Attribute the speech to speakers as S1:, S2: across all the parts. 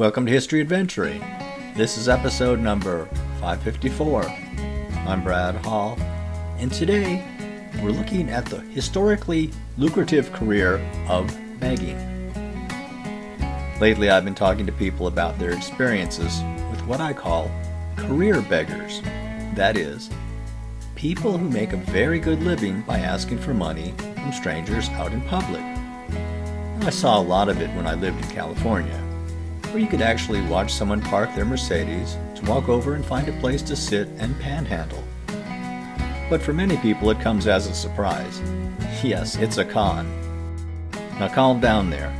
S1: Welcome to History Adventuring. This is episode number 554. I'm Brad Hall, and today we're looking at the historically lucrative career of begging. Lately I've been talking to people about their experiences with what I call career beggars. That is, people who make a very good living by asking for money from strangers out in public. And I saw a lot of it when I lived in California, where you could actually watch someone park their Mercedes to walk over and find a place to sit and panhandle. But for many people it comes as a surprise. Yes, it's a con. Now calm down there.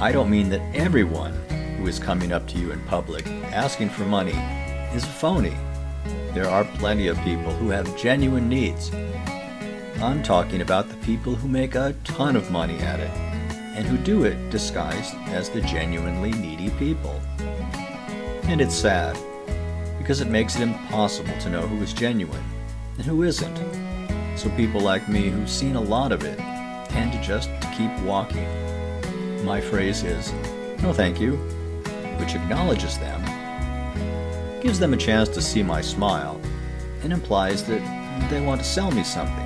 S1: I don't mean that everyone who is coming up to you in public asking for money is a phony. There are plenty of people who have genuine needs. I'm talking about the people who make a ton of money at it, and who do it disguised as the genuinely needy people. And it's sad, because it makes it impossible to know who is genuine and who isn't. So people like me who've seen a lot of it tend to just keep walking. My phrase is, "No thank you," which acknowledges them, gives them a chance to see my smile, and implies that they want to sell me something.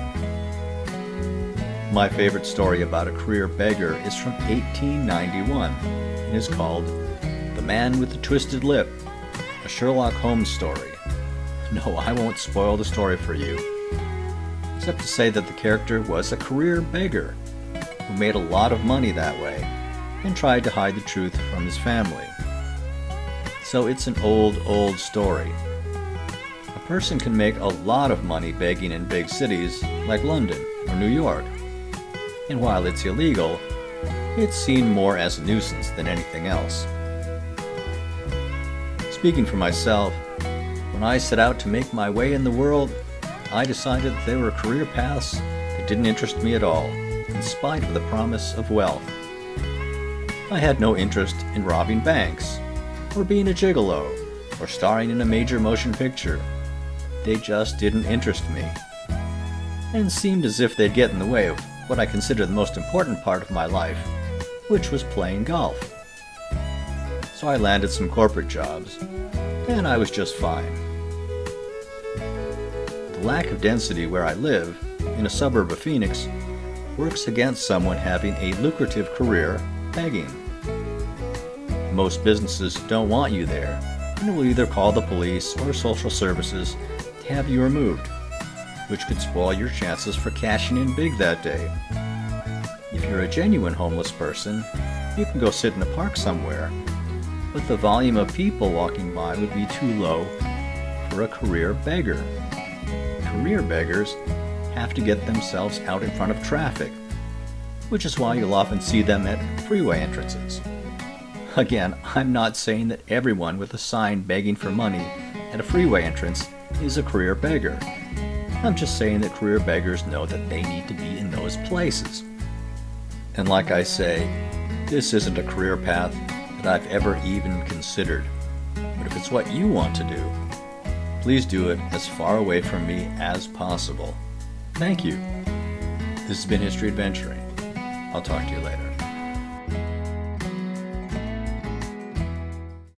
S1: My favorite story about a career beggar is from 1891 and is called The Man with the Twisted Lip, a Sherlock Holmes story. No, I won't spoil the story for you, except to say that the character was a career beggar who made a lot of money that way and tried to hide the truth from his family. So it's an old story. A person can make a lot of money begging in big cities like London or New York. And while it's illegal, it's seen more as a nuisance than anything else. Speaking for myself, when I set out to make my way in the world, I decided that there were career paths that didn't interest me at all, in spite of the promise of wealth. I had no interest in robbing banks, or being a gigolo, or starring in a major motion picture. They just didn't interest me, and seemed as if they'd get in the way of what I consider the most important part of my life, which was playing golf. So I landed some corporate jobs, and I was just fine. The lack of density where I live, in a suburb of Phoenix, works against someone having a lucrative career begging. Most businesses don't want you there, and will either call the police or social services to have you removed, which could spoil your chances for cashing in big that day. If you're a genuine homeless person, you can go sit in a park somewhere, but the volume of people walking by would be too low for a career beggar. Career beggars have to get themselves out in front of traffic, which is why you'll often see them at freeway entrances. Again, I'm not saying that everyone with a sign begging for money at a freeway entrance is a career beggar. I'm just saying that career beggars know that they need to be in those places. And like I say, this isn't a career path that I've ever even considered. But if it's what you want to do, please do it as far away from me as possible. Thank you. This has been History Adventuring. I'll talk to you later.